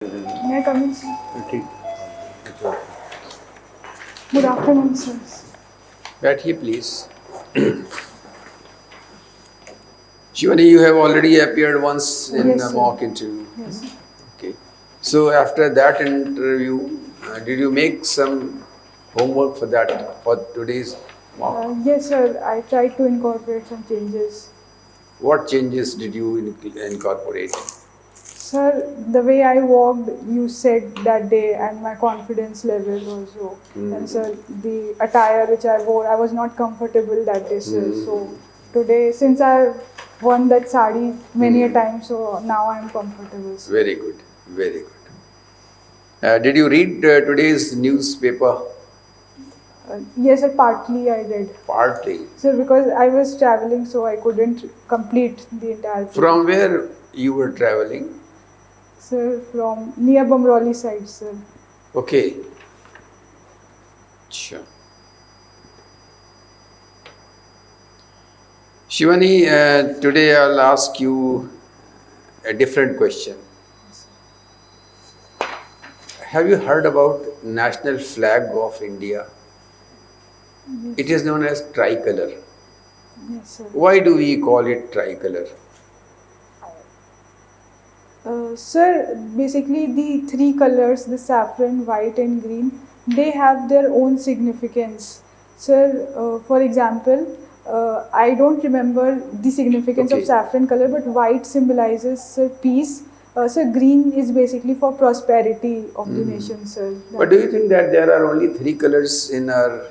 May I come in, sir? ठीक Good afternoon, sir. बैठिए please. Shivani, you have already appeared once in Yes, a sir. mock interview. Yes. Okay. So after that interview, did you make some homework for that, for today's mock? Yes, sir. I tried to incorporate some changes. What changes did you incorporate? Sir, the way I walked, you said that day, and my confidence level also. And sir, the attire which I wore, I was not comfortable that day, sir. So today, since I won that sari many a time, so now I am comfortable, sir. Very good. Very good. Did you read today's newspaper? Yes, sir, partly I did. Partly. Sir, because I was traveling, so I couldn't complete the entire page. From where you were traveling? Sir, from near Bamroli side, sir. Okay. Sure. Shivani, today I'll ask you a different question. Have you heard about national flag of India? It is known as tricolor. Yes, sir. Why do we call it tricolor? Sir, basically the three colors, the saffron, white and green, they have their own significance. Sir, for example, I don't remember the significance Okay. of saffron color, but white symbolizes, sir, peace. Sir, green is basically for prosperity of the nation, sir. But do you think that there are only three colors in our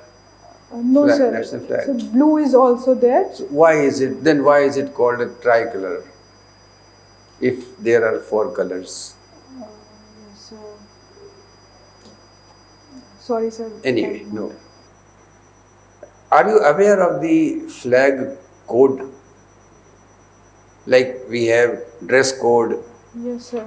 No, flag, sir. national flag? So blue is also there. So why is it called a tricolor if there are four colors? So, sorry, sir. Anyway, no. Are you aware of the flag code? Like we have dress code. Yes, sir.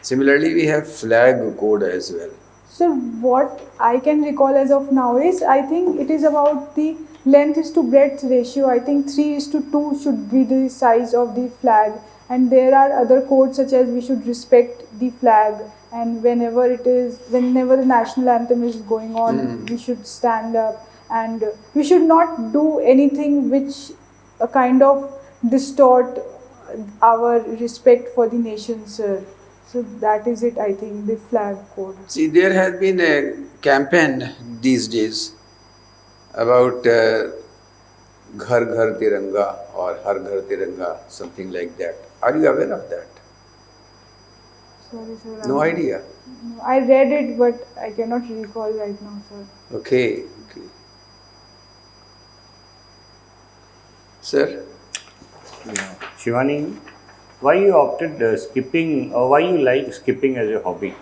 Similarly, we have flag code as well. So what I can recall as of now is, I think it is about the length is to breadth ratio. I think 3:2 should be the size of the flag, and there are other codes such as we should respect the flag, and whenever the national anthem is going on, we should stand up, and we should not do anything which kind of distort our respect for the nation, sir. So that is it, I think, the flag code. See, there has been a campaign these days about Ghar Ghar Tiranga or Har Ghar Tiranga, something like that. Are you aware of that? Sorry, sir. No idea. No, I read it, but I cannot recall right now, sir. Okay. Sir? Shivani, why you opted skipping, or why you like skipping as a hobby?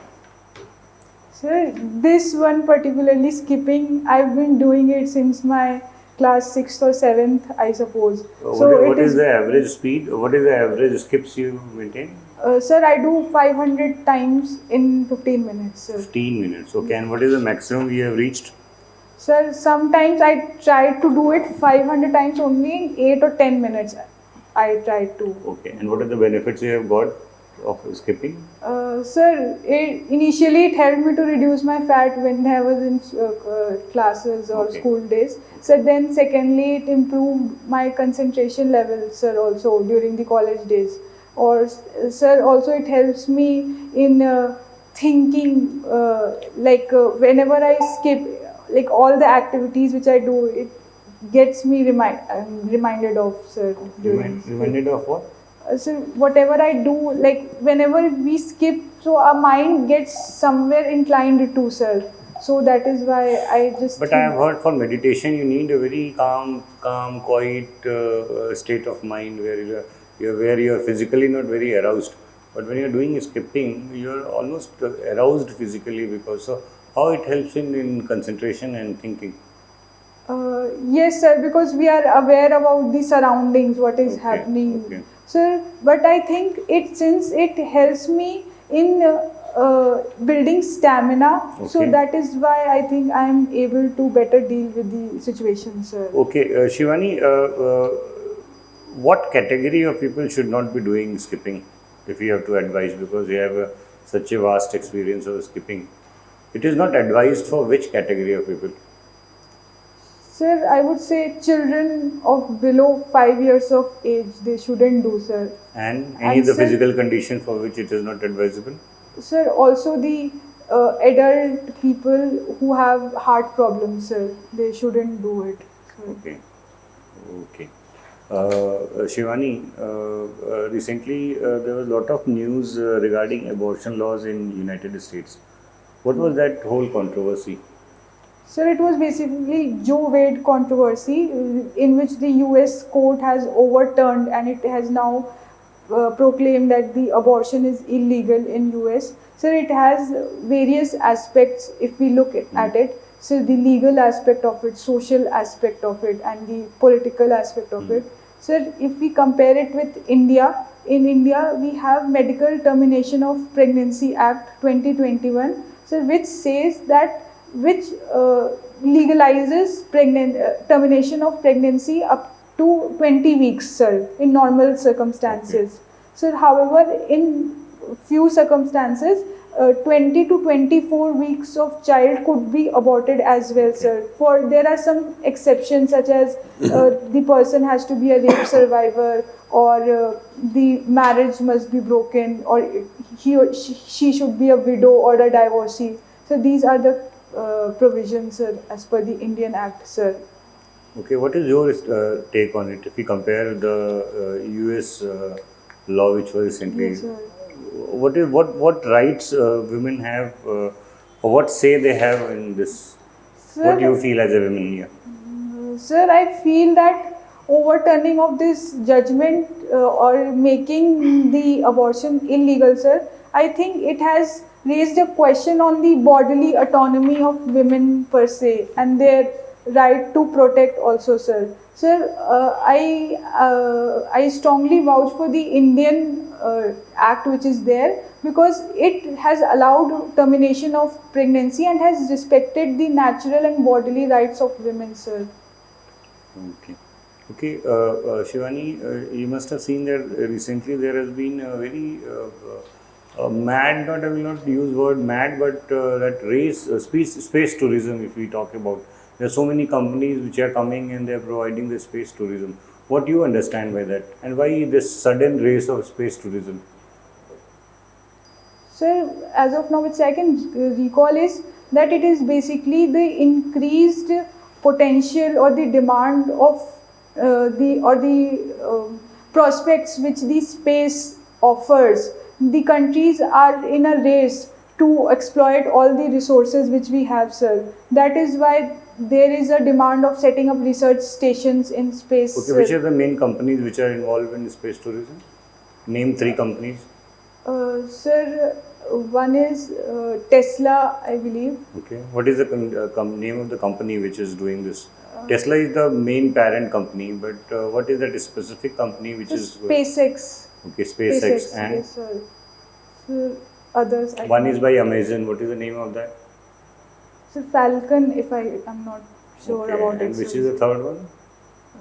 Sir, this one particularly skipping, I've been doing it since my class 6th or 7th, I suppose. What is the average speed? What is the average skips you maintain? Sir, I do 500 times in 15 minutes, sir. 15 minutes. Okay, and what is the maximum you have reached? Sir, sometimes I try to do it 500 times only in 8 or 10 minutes. I try to. Okay, and what are the benefits you have got of skipping? Sir, initially it helped me to reduce my fat when I was in classes or Okay. school days. So then secondly, it improved my concentration level, sir, also during the college days. Or sir, also it helps me in thinking, whenever I skip, like all the activities which I do, it gets me reminded of, sir. Reminded of what? So whatever I do, like whenever we skip, so our mind gets somewhere inclined to, sir. So that is why I just. But I have heard for meditation you need a very calm, quiet state of mind where you are physically not very aroused. But when you are doing skipping, you are almost aroused physically, because so how it helps in concentration and thinking. Yes, sir, because we are aware about the surroundings, what is happening. Okay. Sir, but I think since it helps me in building stamina, so Okay. that is why I think I am able to better deal with the situation, sir. Okay, Shivani, what category of people should not be doing skipping, if you have to advise? Because you have such a vast experience of skipping, it is not advised for which category of people? Sir, I would say children of below 5 years of age, they shouldn't do, sir. And any of the sir, physical condition for which it is not advisable? Sir, also the adult people who have heart problems, sir, they shouldn't do it. Sir. Okay. Okay. Shivani, recently there was a lot of news regarding abortion laws in United States. What was that whole controversy? Sir, it was basically Joe Wade controversy in which the US court has overturned and it has now proclaimed that the abortion is illegal in US. So it has various aspects if we look at it. So the legal aspect of it, social aspect of it, and the political aspect of it. So if we compare it with India, in India we have Medical Termination of Pregnancy Act 2021, so which says that which legalizes termination of pregnancy up to 20 weeks, sir, in normal circumstances. So, however, in few circumstances, 20 to 24 weeks of child could be aborted as well, sir. For there are some exceptions such as the person has to be a rape survivor, or the marriage must be broken, or he or she should be a widow or a divorcee. So these are the provisions, sir, as per the Indian Act, sir. Okay, what is your take on it? If we compare the US law which was recently, Yes, sir. what rights women have, or what say they have in this? Sir, What do you feel as a woman here? Sir, I feel that overturning of this judgment or making the abortion illegal, sir, I think it has raised a question on the bodily autonomy of women per se and their right to protect also, sir. Sir, I strongly vouch for the Indian Act which is there, because it has allowed termination of pregnancy and has respected the natural and bodily rights of women, sir. Okay. Okay, Shivani, you must have seen that recently there has been a very mad, I will not use word mad, but that space tourism, if we talk about. There are so many companies which are coming and they are providing the space tourism. What do you understand by that? And why this sudden race of space tourism? Sir, as of now, which I can recall is that it is basically the increased potential or the demand of the prospects which the space offers. The countries are in a race to exploit all the resources which we have, sir. That is why there is a demand of setting up research stations in space. Okay, which are the main companies which are involved in space tourism? Name 3 companies. Sir, one is Tesla, I believe. Okay, what is the name of the company which is doing this? Tesla is the main parent company, but what is that specific company which is SpaceX. Okay, SpaceX, and yes, sir. So, others. One is by Amazon. What is the name of that? So Falcon, if I'm not sure about it. And which is the third one?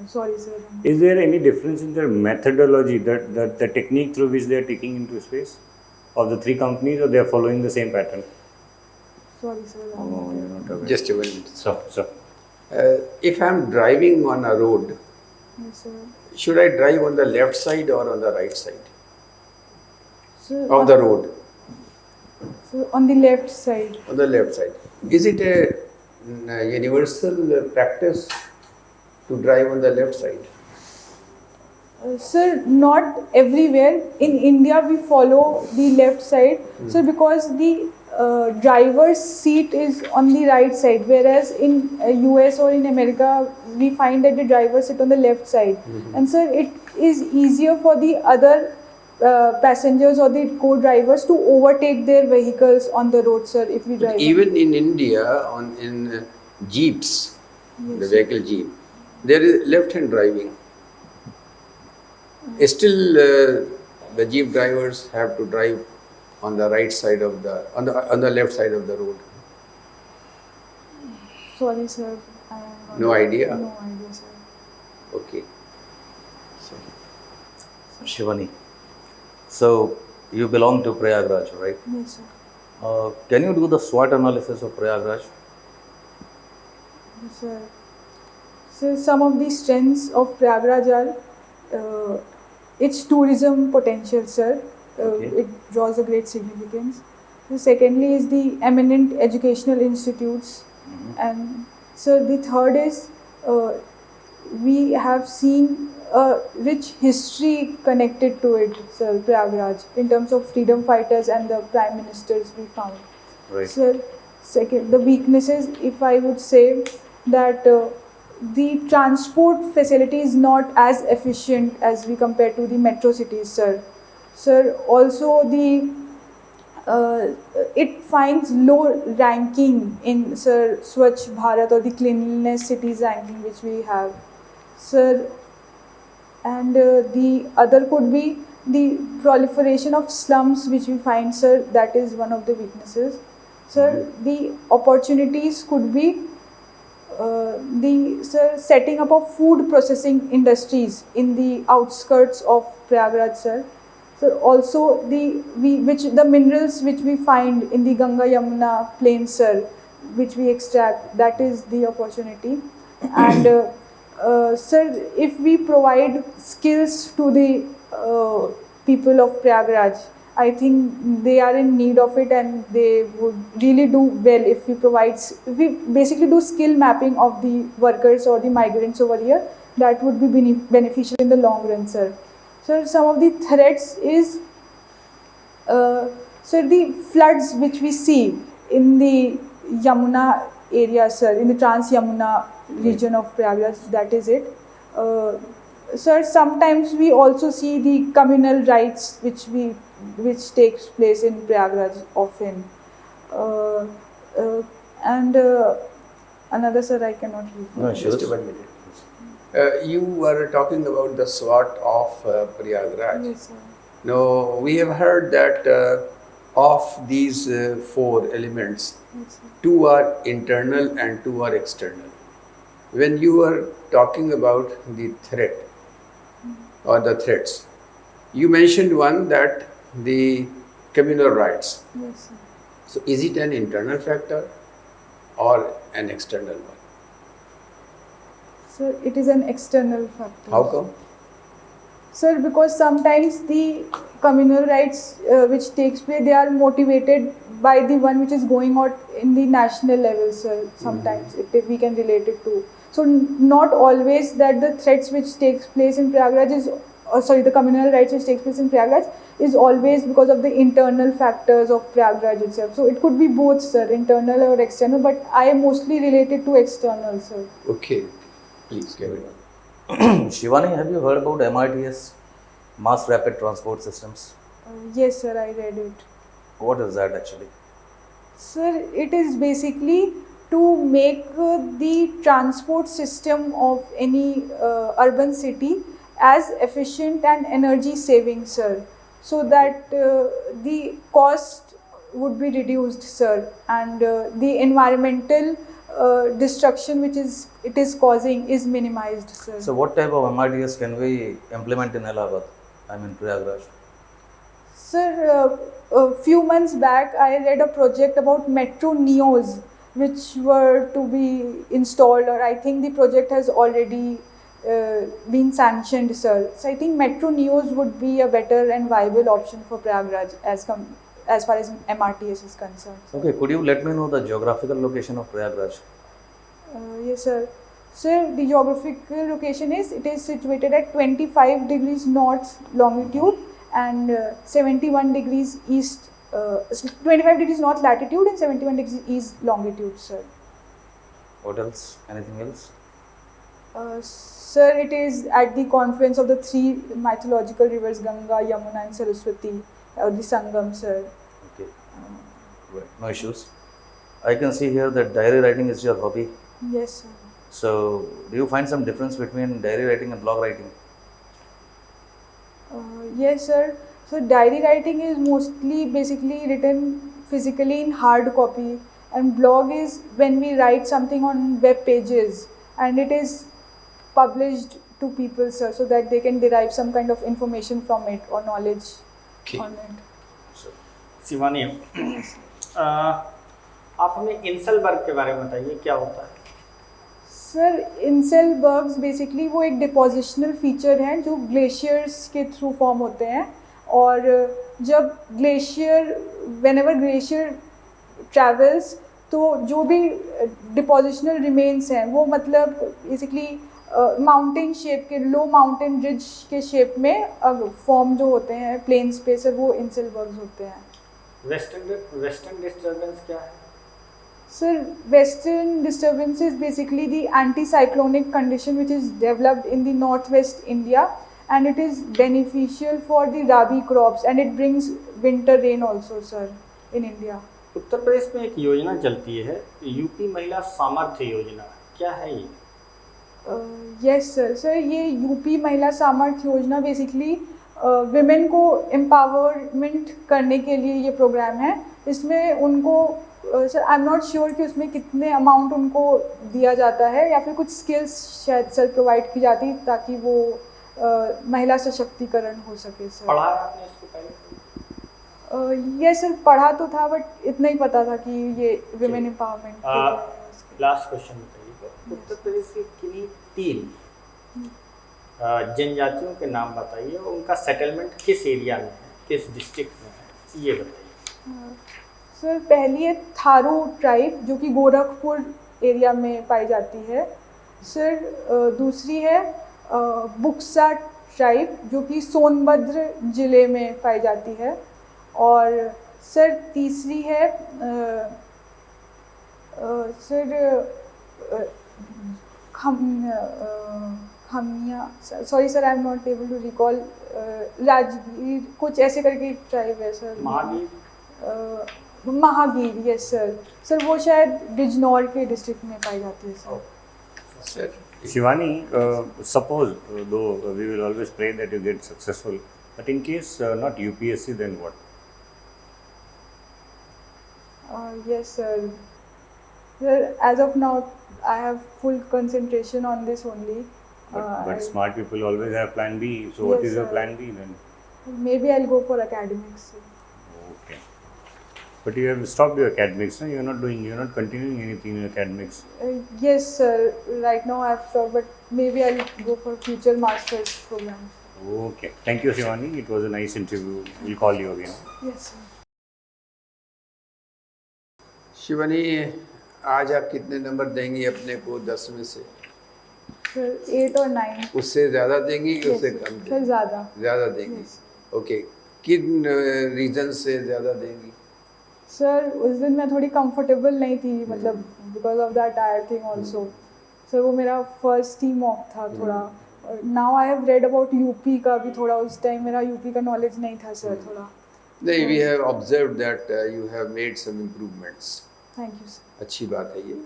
Sorry, sir. Is there any difference in their methodology, that the technique through which they are taking into space, of the 3 companies, or they are following the same pattern? Sorry, sir. Oh, you're not aware. Just a minute. So. If I am driving on a road, Yes, sir. should I drive on the left side or on the right side So, of the road? So on the left side. On the left side. Is it a universal practice to drive on the left side? Sir, not everywhere. In India, we follow the left side. So because the driver's seat is on the right side, whereas in US or in America, we find that the driver sit on the left side. And sir, it is easier for the other passengers or the co-drivers to overtake their vehicles on the road, sir, if we drive. Even in India, in jeeps, the vehicle jeep, there is left-hand driving. Still, the jeep drivers have to drive on the right side of on the left side of the road. Sorry, sir. I am not No idea? No idea, sir. Okay. Shivani. So, You belong to Prayagraj, right? Yes, sir. Can you do the SWOT analysis of Prayagraj? Yes, sir. So some of the strengths of Prayagraj are its tourism potential, sir. Okay. It draws a great significance. So secondly is the eminent educational institutes, and so the third is we have seen a rich history connected to it, sir, Prayagraj, in terms of freedom fighters and the prime ministers we found. Right. Sir, second, the weaknesses, if I would say that the transport facility is not as efficient as we compare to the metro cities, sir. Sir, also the it finds low ranking in, sir, Swachh Bharat or the cleanliness cities ranking which we have, sir. And the other could be the proliferation of slums which we find, sir. That is one of the weaknesses, sir. The opportunities could be setting up of food processing industries in the outskirts of Prayagraj, sir. So also the minerals which we find in the Ganga Yamuna plain, sir, which we extract, that is the opportunity. And sir, if we provide skills to the people of Prayagraj, I think they are in need of it, and they would really do well if we provide. If we basically do skill mapping of the workers or the migrants over here. That would be beneficial in the long run, sir. Sir, some of the threats is sir, the floods which we see in the Yamuna area, sir, in the Trans Yamuna region of Prayagraj, that is it. Sir, sometimes we also see the communal rights which takes place in Prayagraj often. And another, sir, I cannot read. No issues. Just 1 minute. You were talking about the SWOT of Prayagraj. Yes, sir. Now, we have heard that of these four elements, Yes, sir. 2 are internal and 2 are external. When you were talking about the threat or the threats, you mentioned one, that the communal rights. Yes, sir. So, is it an internal factor or an external one? Sir, it is an external factor. How come? Sir, because sometimes the communal rights which takes place, they are motivated by the one which is going on in the national level, sir. Sometimes if we can relate it to. So not always that the threats which takes place in Prayagraj is, the communal rights which takes place in Prayagraj is always because of the internal factors of Prayagraj itself. So it could be both, sir, internal or external, but I am mostly related to external, sir. Okay, please carry on. Shivani, have you heard about MRTS, Mass Rapid Transport Systems? Yes, sir, I read it. What is that actually? Sir, it is basically to make the transport system of any urban city as efficient and energy saving, sir, so that the cost would be reduced, sir, and the environmental destruction which it is causing is minimized, sir. So what type of MRTS can we implement in Allahabad? I mean Prayagraj. Sir, a few months back I read a project about metro neos which were to be installed, or I think the project has already been sanctioned, sir. So I think metro neos would be a better and viable option for Prayagraj as far as MRTS is concerned. Okay, could you let me know the geographical location of Prayagraj? Yes, sir. Sir, the geographical location is situated at 25 degrees north longitude and 71 degrees east, 25 degrees north latitude and 71 degrees east longitude, sir. What else? Anything else? Sir, it is at the confluence of the 3 mythological rivers Ganga, Yamuna and Saraswati, or the Sangam, sir. Okay, right. No issues. I can see here that diary writing is your hobby. Yes, sir. So, do you find some difference between diary writing and blog writing? Yes, sir. So diary writing is mostly basically written physically in hard copy, and blog is when we write something on web pages and it is published to people, sir, so that they can derive some kind of information from it or knowledge Okay. on it. Shivani, आप हमें inselberg के बारे में बताइए, क्या होता है? Sir इंसेलबर्ग्स basically वो एक डिपोजिशनल फीचर हैं जो ग्लेशियर्स के थ्रू फॉर्म होते हैं, और जब ग्लेशियर व्हेनेवर ग्लेशियर ट्रैवल्स तो जो भी डिपोजिशनल रिमेन्स हैं वो मतलब बेसिकली माउंटेन शेप के, लो माउंटेन रिज के शेप में फॉर्म जो होते हैं प्लेन्स पे सर, वो इंसेलबर्ग्स होते हैं। वेस्टर्न डिस्टर्बेंस क्या है? Sir, western disturbance is basically the anticyclonic condition which is developed in the northwest India, and it is beneficial for the rabi crops and it brings winter rain also, sir, in India. Uttar Pradesh में एक योजना चलती है, UP महिला सामर्थ्य योजना, क्या है ये? Yes sir, sir ये यूपी महिला सामर्थ्य योजना बेसिकली विमेन को एम्पावरमेंट करने के लिए ये प्रोग्राम है। इसमें उनको sir I am not sure कि उसमें कितने अमाउंट उनको दिया जाता है या फिर कुछ स्किल्स शायद सर प्रोवाइड की जाती ताकि वो महिला सशक्तिकरण हो सके सर। पढ़ा है आपने इसको पहले? ये सर पढ़ा तो था बट इतना ही पता था कि ये विमेन एम्पावरमेंट। लास्ट क्वेश्चन बताइए, उत्तर प्रदेश के किन्हीं 3 जनजातियों के नाम बताइए, उनका सेटलमेंट किस एरिया में है, किस डिस्ट्रिक्ट में है, ये बताइए। सर पहली है थारू ट्राइब जो कि गोरखपुर एरिया में पाई जाती है। सर दूसरी है बुक्सा ट्राइब जो कि सोनभद्र ज़िले में पाई जाती है, और सर तीसरी है sir Khamiya, sorry sir I am not able to recall, Rajgir कुछ ऐसे करके ट्राइब है sir. Mahagir, yes sir. Sir वो शायद बिजनौर के डिस्ट्रिक्ट में पाई जाती है सर। Sir Shivani, suppose though we will always pray that you get successful, but in case not UPSC, then what? Yes sir. Sir, as of now I have full concentration on this only. But smart people always have plan B. So what Yes, is your sir. plan B then? Maybe I'll go for academics. Sir. Okay. But you have stopped your academics, no? You're not continuing anything in academics. Yes sir, right now I've stopped, but maybe I'll go for future master's programs. Okay. Thank you, Shivani. It was a nice interview. We'll call you again. Yes sir. Shivani, आज आप कितने number देंगी अपने को 10 में से? Sir 8 or 9. उससे ज़्यादा देंगी कि Yes, उससे sir. कम Sir देंगी? ज़्यादा। ज़्यादा देंगी। Yes. ओके, किन रीज़न से ज़्यादा देंगी? सर उस दिन मैं थोड़ी कंफर्टेबल नहीं थी, मतलब because of that tyre thing also. Sir वो मेरा फर्स्ट ही मॉक था थोड़ा। Now I have read about UP का भी थोड़ा, उस टाइम मेरा यूपी का नॉलेज नहीं था सर थोड़ा। नहीं, we have observed that you have made some improvements. Thank you sir. अच्छी बात है ये।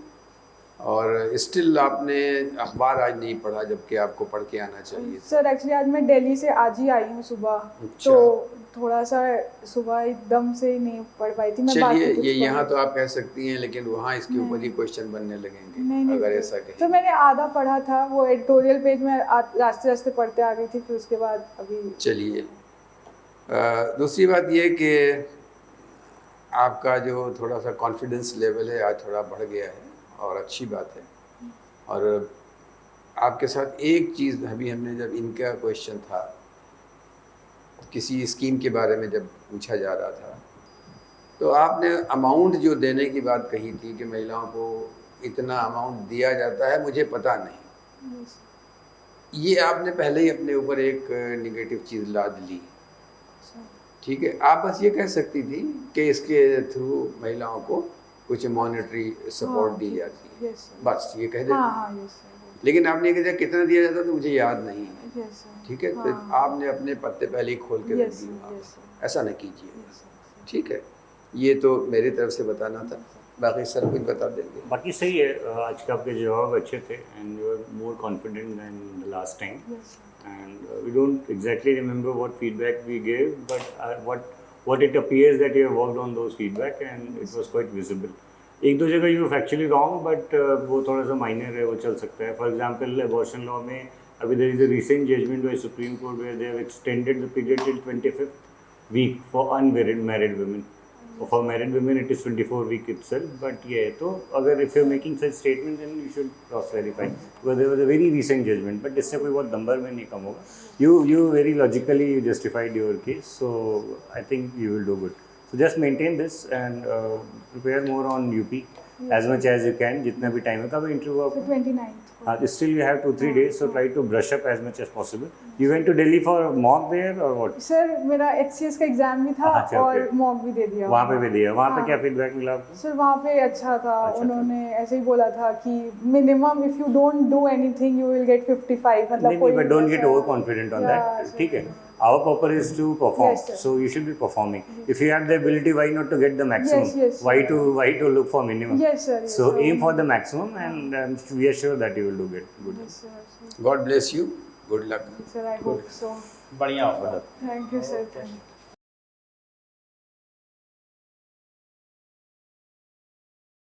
और स्टिल आपने अखबार आज नहीं पढ़ा जबकि आपको पढ़ के आना चाहिए। सर एक्चुअली आज मैं दिल्ली से आज ही आई हूँ सुबह, अच्छा। तो थोड़ा सा सुबह एकदम से ही नहीं पढ़ पाई थी मैं। चलिए, ये यहाँ तो आप कह सकती हैं, लेकिन वहाँ इसके ऊपर ही क्वेश्चन बनने लगेंगे नहीं, अगर ऐसा कहें। तो मैंने आधा पढ़ा था, वो एडिटोरियल पेज में रास्ते रास्ते पढ़ते आ गई थी, फिर उसके बाद अभी। चलिए, दूसरी बात ये कि आपका जो थोड़ा सा कॉन्फिडेंस लेवल है आज थोड़ा बढ़ गया है और अच्छी बात है। और आपके साथ एक चीज़ अभी हमने जब इनका क्वेश्चन था, किसी स्कीम के बारे में जब पूछा जा रहा था, तो आपने अमाउंट जो देने की बात कही थी कि महिलाओं को इतना अमाउंट दिया जाता है, मुझे पता नहीं। ये आपने पहले ही अपने ऊपर एक निगेटिव चीज़ लाद ली। ठीक है, आप बस ये कह सकती थी कि इसके थ्रू महिलाओं को कुछ मॉनेटरी सपोर्ट दी जाती है, बस ये कह देती। लेकिन आपने कहा कितना दिया जाता तो मुझे याद नहीं है। ठीक है, तो आपने अपने पत्ते पहले ही खोल के रख दिए। ऐसा न कीजिए, ठीक है। ये तो मेरी तरफ से बताना था, बाकी सर कुछ बता देंगे। बाकी सही है, आज के आपके जवाब अच्छे थे and you are more confident than the last time. And we don't exactly remember what feedback we gave, but what it appears that you have worked on those feedback and it was quite visible. एक दो जगह you factually wrong, but वो थोड़ा सा minor है, वो चल सकता है। For example, abortion law में अभी there is a recent judgment by Supreme Court where they have extended the period till 25th week for unmarried women. For married women, it is 24 week itself. But yeah, तो अगर if you're making such statements, then you should cross verify. Because there was a very recent judgment, but इससे कोई बहुत number में नहीं कम होगा. You very logically you justified your case, so I think you will do good. So just maintain this and prepare more on UP as much as you can. जितना भी time है. कब interview आपका? So 29th. Still you have 2-3 days, so try to brush up as much as possible. You went to Delhi for mock there or what? Sir मेरा HCS का exam भी था अच्छा, और okay. मॉक भी दे दिया. वहाँ पे भी दिया. वहाँ पे हाँ. क्या फीडबैक मिला आपको? सर वहाँ पे अच्छा था. अच्छा उन्होंने ऐसे ही बोला था कि minimum if you don't do anything you will get 55. मतलब कोई but don't get overconfident on that. ठीक है. Our purpose is to perform, Yes, sir. so you should be performing. If you have the ability, why not to get the maximum? Yes. Why to look for minimum? Yes, sir. Yes, So sir. aim for the maximum, and we are sure that you will do get good. Yes, sir. God bless you. Good luck. Sir, I hope so. बढ़िया होगा. Thank you, sir. Thank you.